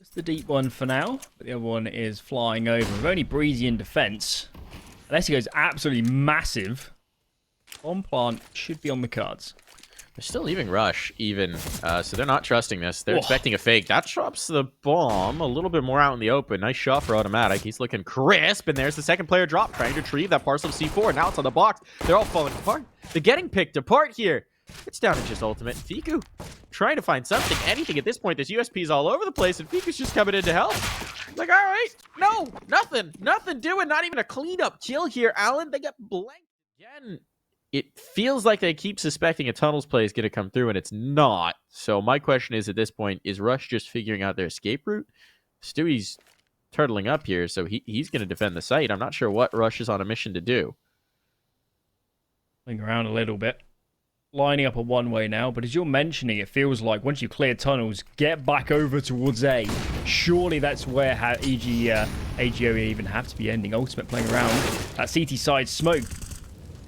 Just the deep one for now. But the other one is flying over. With only Breezy in defense. Unless he goes absolutely massive. Bomb plant should be on the cards. They're still leaving Rush, even. So they're not trusting this. They're expecting a fake. That drops the bomb a little bit more out in the open. Nice shot for Automatic. He's looking crisp. And there's the second player drop, trying to retrieve that parcel of C4. Now it's on the box. They're all falling apart. They're getting picked apart here. It's down to just Ultimate. Fiku trying to find something, anything at this point. There's USPs all over the place, and Fiku's just coming in to help. Like, all right, no, nothing doing. Not even a cleanup kill here, Alan. They get blanked again. It feels like they keep suspecting a tunnels play is going to come through, and it's not. So my question is, at this point, is Rush just figuring out their escape route? Stewie's turtling up here, so he's going to defend the site. I'm not sure what Rush is on a mission to do. Playing around a little bit. Lining up a one-way now, but as you're mentioning, it feels like once you clear tunnels, get back over towards A. Surely that's where AGO even have to be ending. Ultimate playing around. That CT side smoke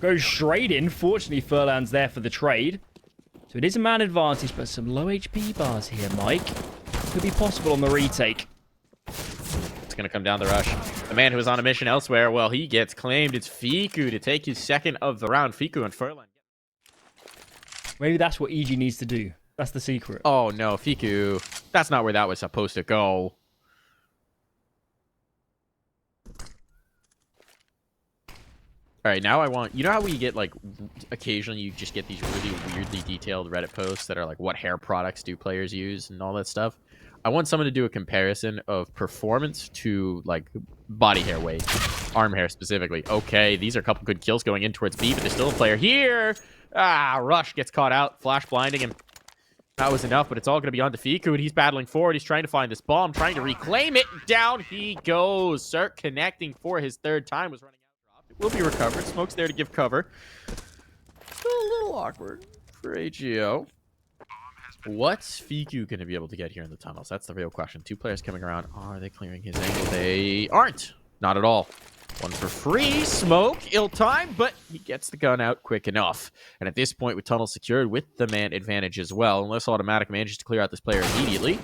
goes straight in. Fortunately, Furlan's there for the trade. So it is a man advantage, but some low HP bars here, Mike. Could be possible on the retake. It's going to come down the Rush. The man who was on a mission elsewhere, well, he gets claimed. It's Fiku to take his second of the round. Fiku and Furlan. Maybe that's what EG needs to do. That's the secret. Oh, no, Fiku. That's not where that was supposed to go. All right, now I want... You know how we get, like, occasionally you just get these really weirdly detailed Reddit posts that are like, what hair products do players use and all that stuff? I want someone to do a comparison of performance to, like, body hair weight. Arm hair specifically. Okay, these are a couple good kills going in towards B, but there's still a player here. Rush gets caught out. Flash blinding him. That was enough, but it's all going to be on to Fiku, and he's battling forward. He's trying to find this bomb, trying to reclaim it. Down he goes. Cirque connecting for his third time. Was running out. It will be recovered. Smoke's there to give cover. Still a little awkward for AGO. What's Fiku going to be able to get here in the tunnels? That's the real question. Two players coming around. Are they clearing his angle? They aren't. Not at all. One for free. Smoke. Ill time, but he gets the gun out quick enough. And at this point, with tunnels secured, with the man advantage as well, unless Automatic manages to clear out this player immediately,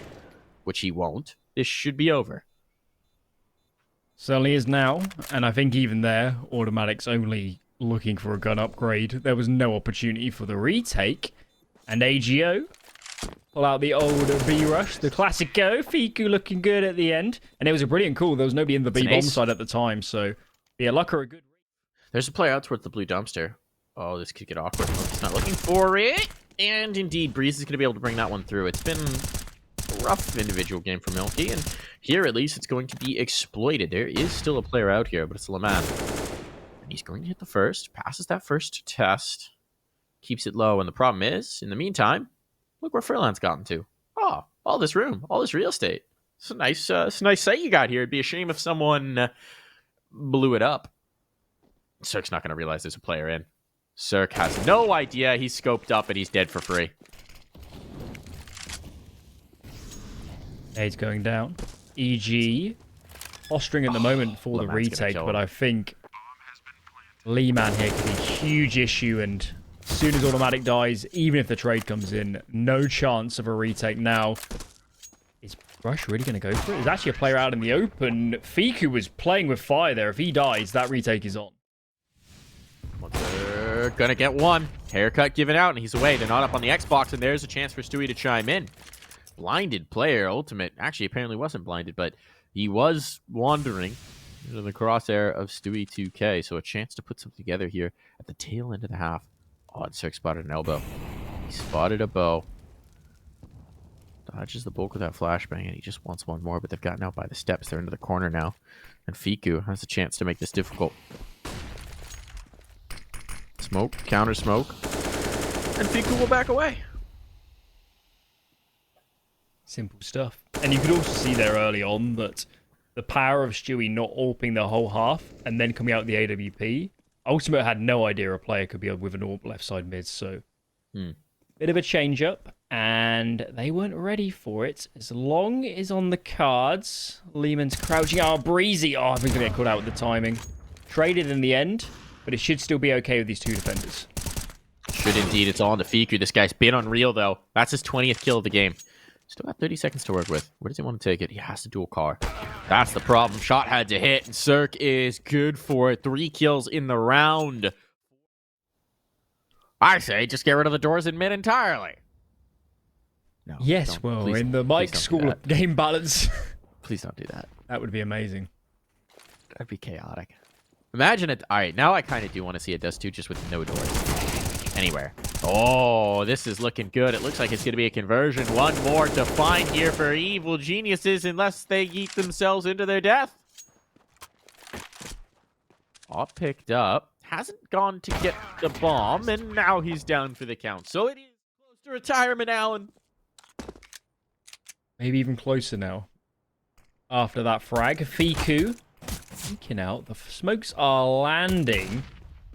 which he won't, this should be over. Certainly is now. And I think even there, Automatic's only looking for a gun upgrade. There was no opportunity for the retake. And AGO pull out the old B rush, the classic go. Fiku looking good at the end. And it was a brilliant call. There was nobody in the B bomb side at the time. So, yeah, luck or a good... There's a player out towards the blue dumpster. Oh, this could get awkward. He's not looking for it. And indeed, Breeze is going to be able to bring that one through. It's been a rough individual game for Milky. And here, at least, it's going to be exploited. There is still a player out here, but it's Laman. And he's going to hit the first. Passes that first test. Keeps it low. And the problem is, in the meantime, look where Furlan's gotten to. Oh, all this room, all this real estate. It's a nice site you got here. It'd be a shame if someone blew it up. Cirque's not going to realize there's a player in. Cirque has no idea. He's scoped up and he's dead for free. He's going down. EG posturing at the moment for the retake, but I think Lee-Man here could be a huge issue, and as soon as Automatic dies, even if the trade comes in, no chance of a retake now. Is Rush really going to go for it? There's actually a player out in the open. Fiku was playing with fire there. If he dies, that retake is on. They're going to get one. Haircut given out, and he's away. They're not up on the Xbox, and there's a chance for Stewie to chime in. Blinded player, Ultimate. Actually, apparently wasn't blinded, but he was wandering into the crosshair of Stewie 2K, so a chance to put something together here at the tail end of the half. Odd Cirque spotted an elbow. He spotted a bow. Dodges the bulk of that flashbang, and he just wants one more, but they've gotten out by the steps. They're into the corner now, and Fiku has a chance to make this difficult. Smoke, counter smoke, and Fiku will back away. Simple stuff. And you could also see there early on that the power of Stewie not AWPing the whole half and then coming out the AWP. Ultimate had no idea a player could be with an AWP left side mid, so bit of a change up, and they weren't ready for it. As long as on the cards, Lehman's crouching out. Breezy, I think they get caught out with the timing. Traded in the end, but it should still be okay with these two defenders. Should indeed. It's all on the Fiku. This guy's been unreal, though. That's his 20th kill of the game. Still got 30 seconds to work with. Where does he want to take it? He has to dual car. That's the problem. Shot had to hit, and Cirque is good for it. 3 kills in the round. I say just get rid of the doors in mid entirely. No. Yes, well, in the Mike School of Game Balance. Please don't do that. That would be amazing. That'd be chaotic. Imagine it. All right, now I kind of do want to see a Dust 2 just with no doors. Anywhere. Oh, this is looking good. It looks like it's going to be a conversion. One more to find here for evil geniuses unless they yeet themselves into their death. All picked up. Hasn't gone to get the bomb, and now he's down for the count. So it is close to retirement, Alan. Maybe even closer now. After that frag, Fiku peeking out. The smokes are landing,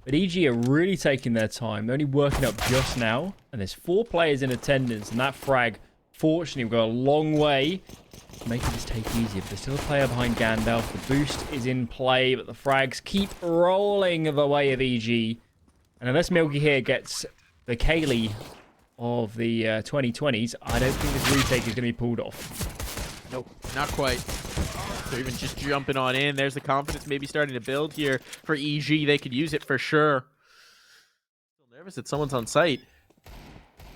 but EG are really taking their time. They're only working up just now, and there's 4 players in attendance, and that frag, fortunately, will go a long way to making this take easier. But there's still a player behind Gandalf. The boost is in play, but the frags keep rolling the way of EG. And unless Milky here gets the Kaylee of the 2020s, I don't think this retake is going to be pulled off. Nope, not quite. They're even just jumping on in. There's the confidence maybe starting to build here for EG. They could use it for sure. Still nervous that someone's on site.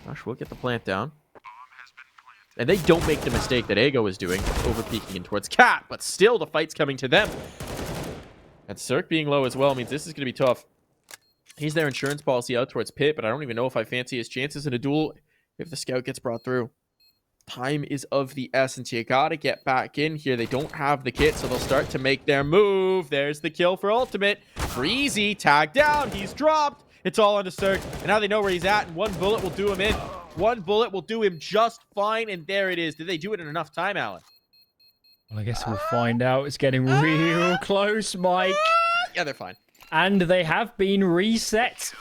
Gosh, we'll get the plant down. And they don't make the mistake that Ego is doing, over-peeking in towards Cat, but still the fight's coming to them. And Cirque being low as well means this is going to be tough. He's their insurance policy out towards Pit, but I don't even know if I fancy his chances in a duel if the scout gets brought through. Time is of the essence. You gotta get back in here. They don't have the kit, so they'll start to make their move. There's the kill for Ultimate. Breezy, tagged down. He's dropped. It's all onto Cirque, and now they know where he's at, and 1 bullet will do him in. 1 bullet will do him just fine, and there it is. Did they do it in enough time, Alan? Well, I guess we'll find out. It's getting real close, Mike. Yeah, they're fine. And they have been reset.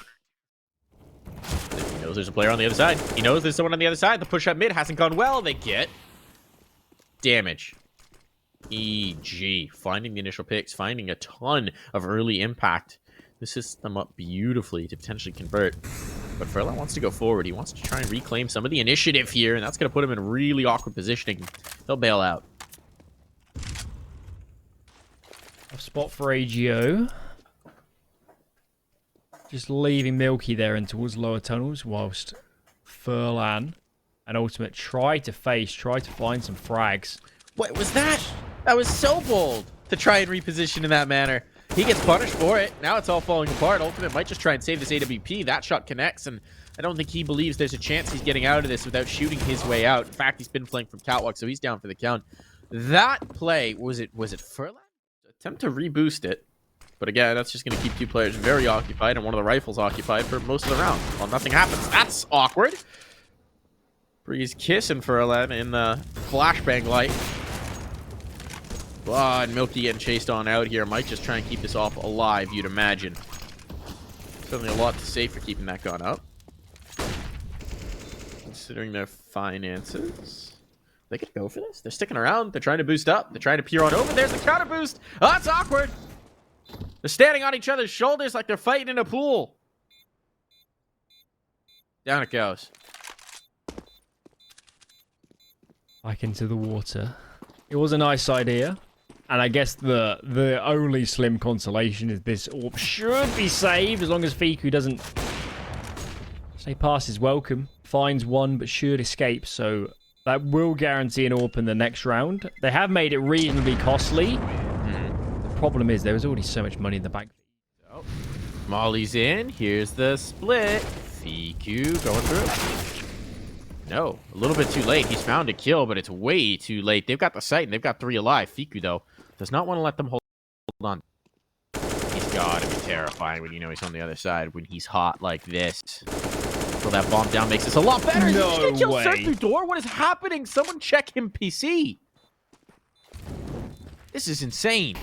He knows there's a player on the other side. He knows there's someone on the other side. The push up mid hasn't gone well. They get damage. EG finding the initial picks, finding a ton of early impact. This sets them up beautifully to potentially convert. But Furlan wants to go forward. He wants to try and reclaim some of the initiative here, and that's going to put him in really awkward positioning. He'll bail out. A spot for AGO. Just leaving Milky there in towards lower tunnels, whilst Furlan and Ultimate try to find some frags. What was that? That was so bold to try and reposition in that manner. He gets punished for it. Now it's all falling apart. Ultimate might just try and save this AWP. That shot connects, and I don't think he believes there's a chance he's getting out of this without shooting his way out. In fact, he's been flanked from Catwalk, so he's down for the count. That play, was it Furlan? Attempt to reboost it. But again, that's just going to keep 2 players very occupied and one of the rifles occupied for most of the round. Well, nothing happens. That's awkward. Breeze kissing Furlan in the flashbang light. Oh, and Milky getting chased on out here. Might just try and keep this off alive, you'd imagine. Certainly a lot to say for keeping that gun up. Considering their finances. They could go for this. They're sticking around. They're trying to boost up. They're trying to peer on over. There's the counter boost. Oh, that's awkward. They're standing on each other's shoulders like they're fighting in a pool. Down it goes. Back into the water. It was a nice idea. And I guess the only slim consolation is this AWP should be saved as long as Fiku doesn't say pass is welcome. Finds one but should escape. So that will guarantee an AWP in the next round. They have made it reasonably costly. The problem is there was already so much money in the bank. So, Molly's in. Here's the split. Fiku going through. No, a little bit too late. He's found a kill, but it's way too late. They've got the site, and they've got 3 alive. Fiku, though, does not want to let them hold on. He's got to be terrifying when you know he's on the other side, when he's hot like this. So that bomb down makes this a lot better. No He's gonna kill way. Cirque through door? What is happening? Someone check him PC. This is insane.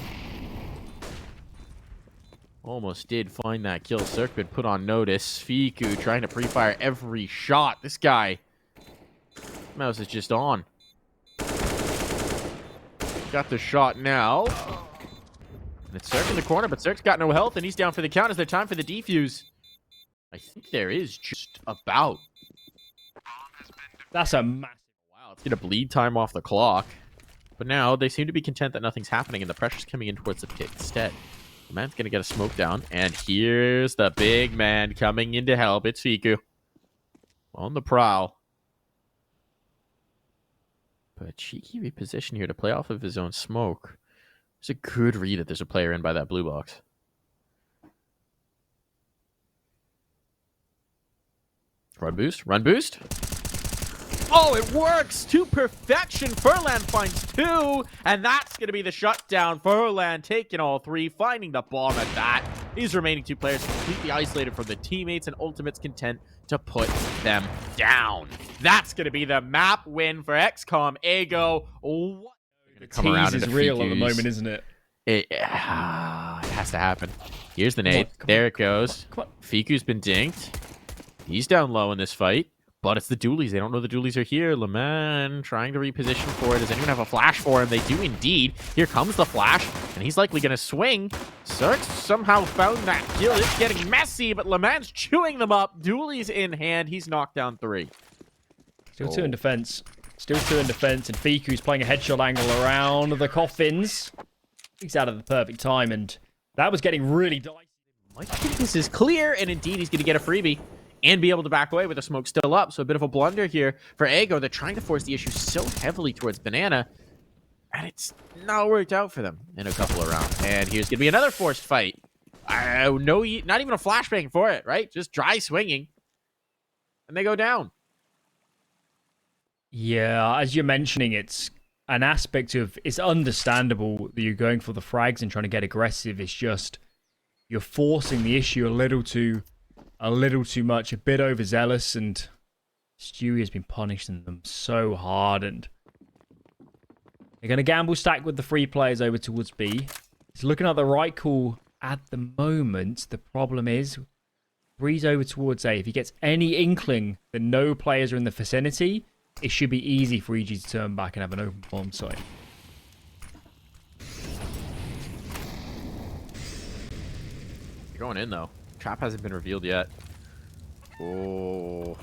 Almost did find that kill. Cirque been put on notice. Fiku trying to pre-fire every shot. This guy... Mouse is just on. Got the shot now. And it's Cirque in the corner, but Cirque's got no health, and he's down for the count. Is there time for the defuse? I think there is just about. That's a massive... Wow, Let's get a bleed time off the clock. But now they seem to be content that nothing's happening and the pressure's coming in towards the pit instead. The man's going to get a smoke down. And here's the big man coming in to help. It's Fiku. On the prowl. But cheeky reposition here to play off of his own smoke. It's a good read that there's a player in by that blue box. Run boost. Run boost. Oh, it works to perfection. Furlan finds 2, and that's going to be the shutdown. Furlan taking all 3, finding the bomb at that. These remaining 2 players completely isolated from the teammates, and Ultimate's content to put them down. That's going to be the map win for XCOM Ego. What? The tease is real at the moment, isn't it? It has to happen. Here's the nade. There it goes. Fiku's been dinked. He's down low in this fight. But it's the dualies. They don't know the dualies are here. LeMan trying to reposition for it. Does anyone have a flash for him? They do indeed. Here comes the flash, and he's likely going to swing. Cirque somehow found that kill. It's getting messy, but LeMan's chewing them up. Dualies in hand. He's knocked down 3. Still 2 in defense. Still 2 in defense, and Fiku's playing a headshot angle around the coffins. He's out of the perfect time, and that was getting really dicey. Mike think this is clear, and indeed he's going to get a freebie. And be able to back away with the smoke still up. So a bit of a blunder here for Ego. They're trying to force the issue so heavily towards Banana. And it's not worked out for them in a couple of rounds. And here's going to be another forced fight. No, not even a flashbang for it, right? Just dry swinging. And they go down. Yeah, as you're mentioning, it's an aspect of... It's understandable that you're going for the frags and trying to get aggressive. It's just... You're forcing the issue a little too much, a bit overzealous, and Stewie has been punishing them so hard, and they're going to gamble stack with the 3 players over towards B. It's looking like the right call at the moment. The problem is, 3's over towards A. If he gets any inkling that no players are in the vicinity, it should be easy for EG to turn back and have an open bomb site. They're going in, though. Trap hasn't been revealed yet. Oh.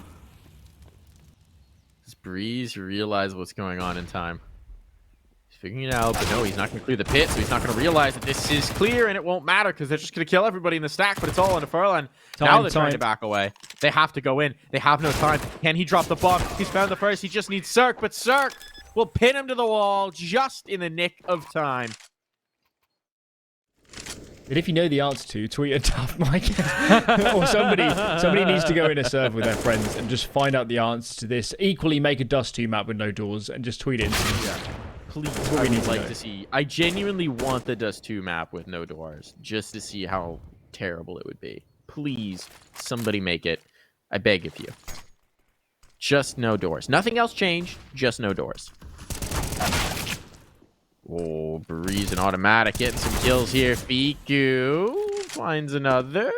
Does Breeze realize what's going on in time? He's figuring it out, but no, he's not going to clear the pit, so he's not going to realize that this is clear, and it won't matter, because they're just going to kill everybody in the stack, but it's all into Furlan. Now they're trying to back away. They have to go in. They have no time. Can he drop the bomb? He's found the first. He just needs Cirque, but Cirque will pin him to the wall just in the nick of time. But if you know the answer to, tweet at Tough Mike. Or somebody needs to go in a server with their friends and just find out the answer to this. Equally, make a Dust 2 map with no doors and just tweet it into me. Yeah. Please, I would like to see. I genuinely want the Dust 2 map with no doors, just to see how terrible it would be. Please, somebody make it. I beg of you. Just no doors. Nothing else changed, just no doors. Oh, Breeze and Automatic getting some kills here. Fiku finds another.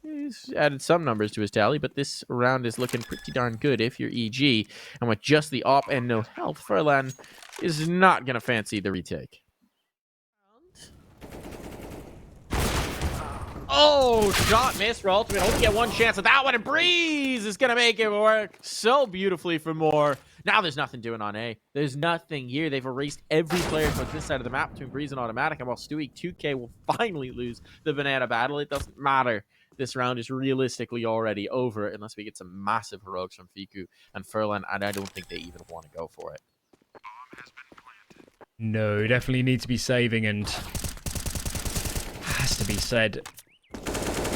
He's added some numbers to his tally, but this round is looking pretty darn good if you're EG. And with just the op and no health, Furlan is not going to fancy the retake. Oh, shot missed for Ultimate. Only get 1 chance at that one, and Breeze is going to make it work so beautifully for more. Now there's nothing doing on A. There's nothing here. They've erased every player from this side of the map between Breeze and Automatic, and while Stewie 2K will finally lose the Banana battle, it doesn't matter. This round is realistically already over unless we get some massive heroics from Fiku and Furlan, and I don't think they even want to go for it. No, definitely need to be saving, and has to be said,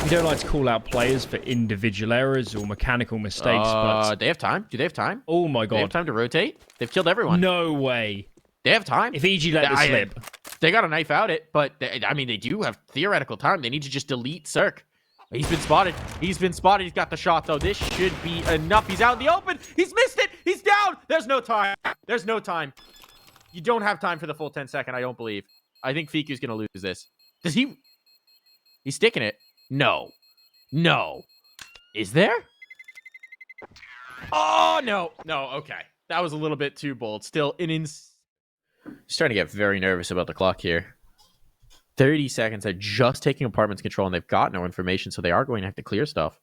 we don't like to call out players for individual errors or mechanical mistakes, but... They have time? Do they have time? Oh my god. They have time to rotate? They've killed everyone. No way. They have time. If EG let this slip. They got to knife out it, but I mean, they do have theoretical time. They need to just delete Cirque. He's been spotted. He's been spotted. He's got the shot, though. This should be enough. He's out in the open. He's missed it. He's down. There's no time. There's no time. You don't have time for the full 10-second, I don't believe. I think Fiku's going to lose this. Does he? He's sticking it. No. No. Is there? Oh, no. No, okay. That was a little bit too bold. Still, starting to get very nervous about the clock here. 30 seconds. They're just taking apartments control, and they've got no information, so they are going to have to clear stuff.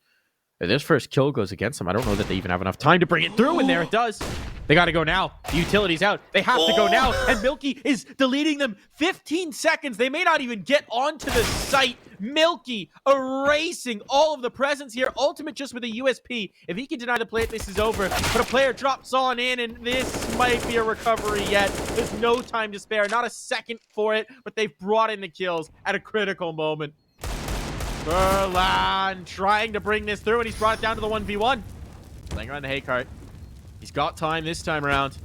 If this first kill goes against them, I don't know that they even have enough time to bring it through, and there it does. They got to go now. The utility's out. They have to go now. And Milky is deleting them. 15 seconds. They may not even get onto the site. Milky erasing all of the presence here. Ultimate just with a USP. If he can deny the play, this is over. But a player drops on in, and this might be a recovery yet. There's no time to spare. Not a second for it. But they've brought in the kills at a critical moment. Furlan trying to bring this through, and he's brought it down to the 1v1. Playing around the hay cart. He's got time this time around.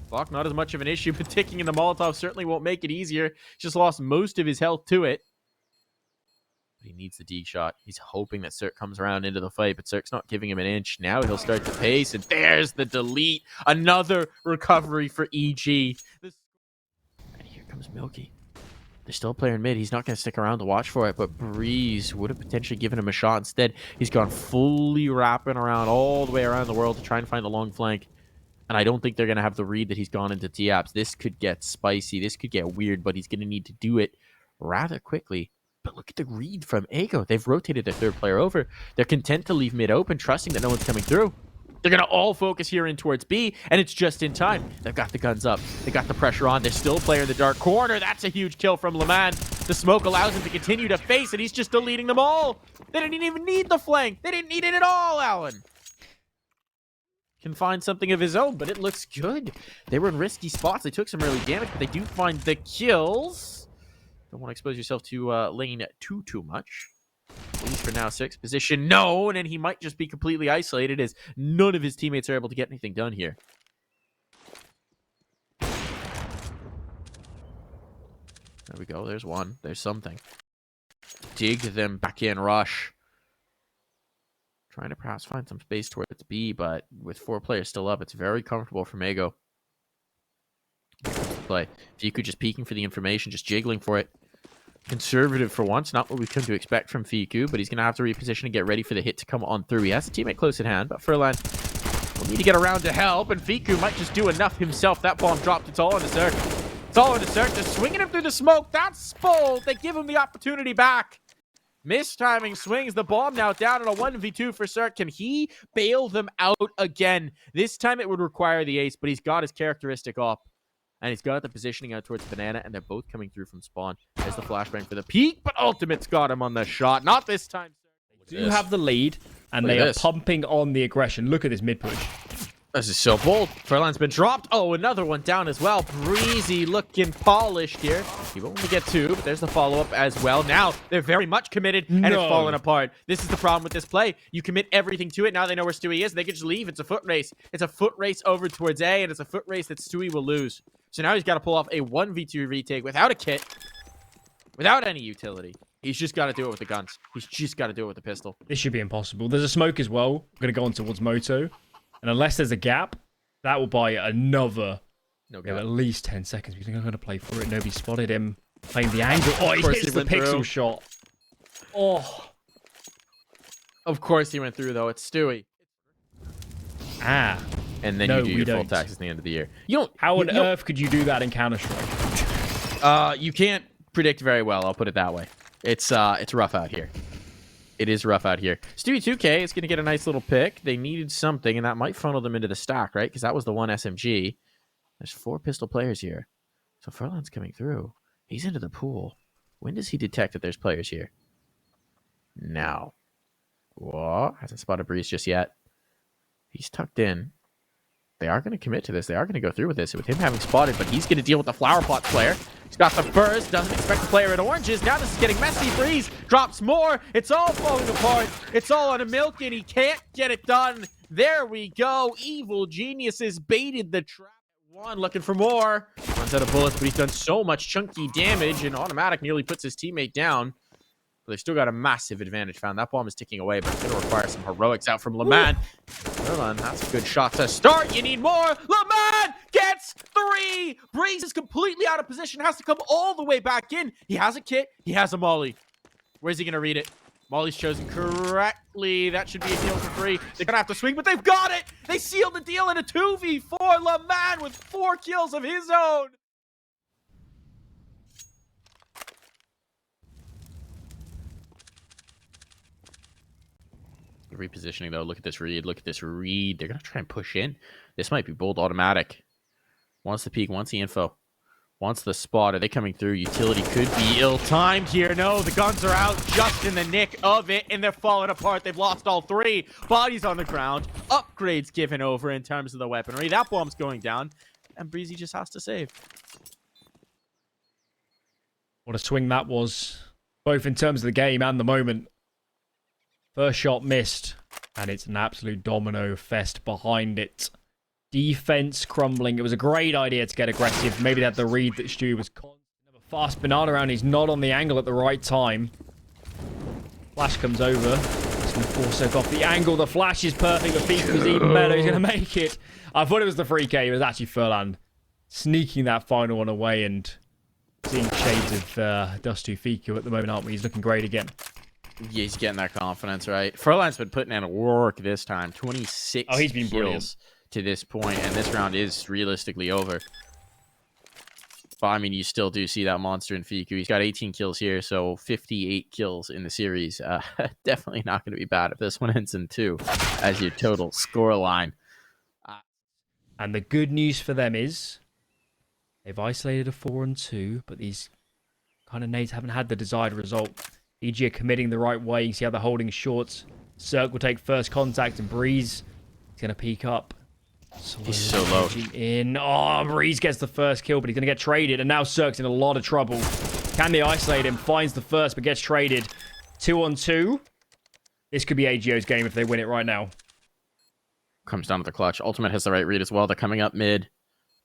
Clock not as much of an issue, but ticking in the Molotov certainly won't make it easier. He's just lost most of his health to it. But he needs the D shot. He's hoping that Cirque comes around into the fight, but Cirque's not giving him an inch. Now he'll start to pace, and there's the delete. Another recovery for EG. And here comes Milky. They're still playing mid. He's not going to stick around to watch for it, but Breeze would have potentially given him a shot. Instead, he's gone fully wrapping around all the way around the world to try and find the long flank. And I don't think they're going to have the read that he's gone into T-Apps. This could get spicy. This could get weird, but he's going to need to do it rather quickly. But look at the read from Ego. They've rotated their third player over. They're content to leave mid open, trusting that no one's coming through. They're going to all focus here in towards B, and it's just in time. They've got the guns up. They got the pressure on. They're still playing in the dark corner. That's a huge kill from Leman. The smoke allows him to continue to face, and he's just deleting them all. They didn't even need the flank. They didn't need it at all, Alan. Can find something of his own, but it looks good. They were in risky spots. They took some early damage, but they do find the kills. Don't want to expose yourself to lane too much. At least for now, 6th position known, and he might just be completely isolated as none of his teammates are able to get anything done here. There we go. There's one. There's something. Dig them back in. Rush. Trying to perhaps find some space towards B, but with 4 players still up, it's very comfortable for Mago. Play. Fiku just peeking for the information, just jiggling for it. Conservative for once, not what we've come to expect from Fiku, but he's going to have to reposition and get ready for the hit to come on through. He has a teammate close at hand, but Furlan will need to get around to help, and Fiku might just do enough himself. That bomb dropped. It's all on the Cirque. It's all on the Cirque. Just swinging him through the smoke. That's bold. They give him the opportunity back. Mistiming swings the bomb now down on a 1v2 for Cirque. Can he bail them out again? This time it would require the ace, but he's got his characteristic up. And he's got the positioning out towards Banana, and they're both coming through from spawn. There's the flashbang for the peak, but Ultimate's got him on the shot. Not this time. They do have the lead, and they are pumping on the aggression. Look at this mid push. This is so bold. Furlan's been dropped. Oh, another one down as well. Breezy looking polished here. He will only get 2, but there's the follow-up as well. Now, they're very much committed, and it's falling apart. This is the problem with this play. You commit everything to it. Now they know where Stewie is. They can just leave. It's a foot race. It's a foot race over towards A, and it's a foot race that Stewie will lose. So now he's got to pull off a 1v2 retake without a kit, without any utility. He's just got to do it with the guns. He's just got to do it with the pistol. This should be impossible. There's a smoke as well. I'm going to go on towards Moto. And unless there's a gap, that will buy another at least 10 seconds. We think I'm going to play for it. Nobody spotted him playing the angle. Oh, he hits the pixel shot. Oh. Of course he went through, though. It's Stewie. Ah. And then you do your full taxes at the end of the year. How on earth could you do that in Counter-Strike? You can't predict very well, I'll put it that way. It's rough out here. It is rough out here. Stewie 2K is going to get a nice little pick. They needed something, and that might funnel them into the stack, right? Because that was the one SMG. There's 4 pistol players here. So Furlan's coming through. He's into the pool. When does he detect that there's players here? Now. Whoa. Hasn't spotted Breeze just yet. He's tucked in. They are going to commit to this. They are going to go through with this. With him having spotted, but he's going to deal with the flower pot player. He's got the burst. Doesn't expect the player in oranges. Now this is getting messy. Breeze drops more. It's all falling apart. It's all on a milk, and he can't get it done. There we go. Evil geniuses baited the trap. One looking for more. Runs out of bullets, but he's done so much chunky damage, and Automatic nearly puts his teammate down. But they've still got a massive advantage found. That bomb is ticking away, but it's going to require some heroics out from Leman. Furlan, that's a good shot to start. You need more. Leman gets 3. Breeze is completely out of position. Has to come all the way back in. He has a kit. He has a molly. Where's he going to read it? Molly's chosen correctly. That should be a kill for 3. They're going to have to swing, but they've got it. They sealed the deal in a 2v4. Leman with 4 kills of his own. repositioning, though. Look at this read. Look at this read. They're going to try and push in. This might be bold automatic. Wants the peek. Wants the info. Wants the spot. Are they coming through? Utility could be ill-timed here. No, the guns are out just in the nick of it, and they're falling apart. They've lost all three. Bodies on the ground. Upgrades given over in terms of the weaponry. That bomb's going down, and Breezy just has to save. What a swing that was, both in terms of the game and the moment. First shot missed, and it's an absolute domino fest behind it. Defense crumbling. It was a great idea to get aggressive. Maybe they had the read that Stewie was constant. Fast banana round. He's not on the angle at the right time. Flash comes over. He's going to force off the angle. The flash is perfect. The feet was even better. He's going to make it. I thought it was the free K. It was actually Furlan sneaking that final one away and seeing shades of Dusty Fiku at the moment, aren't we? He's looking great again. Yeah, he's getting that confidence, right? Furlan's been putting in work this time. 26 he's been kills brilliant to this point, and this round is realistically over. But, I mean, you still do see that monster in Fiku. He's got 18 kills here, so 58 kills in the series. Definitely not going to be bad if this one ends in 2 as your total score line. And the good news for them is they've isolated a 4-2, but these kind of nades haven't had the desired result. EG are committing the right way. You can see how they're holding short. Cirque will take first contact, and Breeze is going to peek up. He's so low. In. Oh, Breeze gets the first kill, but he's going to get traded. And now Cirque's in a lot of trouble. Can they isolate him? Finds the first, but gets traded. 2-on-2. This could be AGO's game if they win it right now. Comes down to the clutch. Ultimate has the right read as well. They're coming up mid.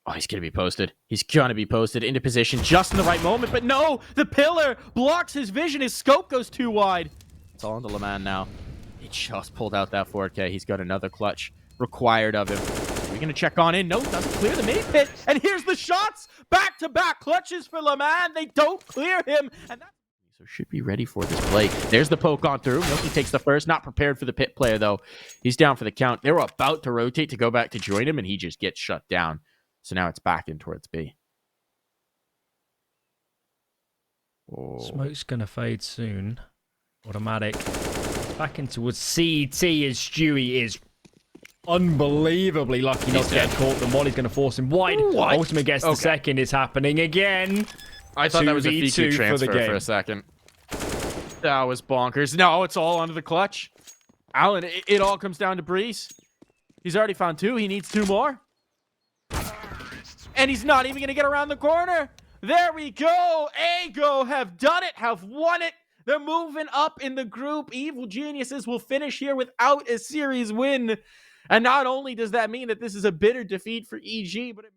Oh, he's going to be posted. He's going to be posted into position just in the right moment. But no, the pillar blocks his vision. His scope goes too wide. It's all on the LeMan now. He just pulled out that 4K. He's got another clutch required of him. Are we going to check on in? No, doesn't clear the mini pit. And here's the shots. Back-to-back clutches for LeMan. They don't clear him. And that's so should be ready for this play. There's the poke on through. Milky takes the first. Not prepared for the pit player, though. He's down for the count. They were about to rotate to go back to join him, and he just gets shut down. So now it's back in towards B. Oh. Smoke's going to fade soon. Automatic. Back in towards CT as Stewie is unbelievably lucky not to get caught. The Molly's going to force him wide. What? Ultimate gets the second. Is happening again. I thought that was a Fiku transfer for a second. That was bonkers. No, it's all under the clutch. Alan, it all comes down to Breeze. He's already found 2. He needs 2 more. And he's not even going to get around the corner. There we go. AGO have done it, have won it. They're moving up in the group. Evil Geniuses will finish here without a series win. And not only does that mean that this is a bitter defeat for EG, but it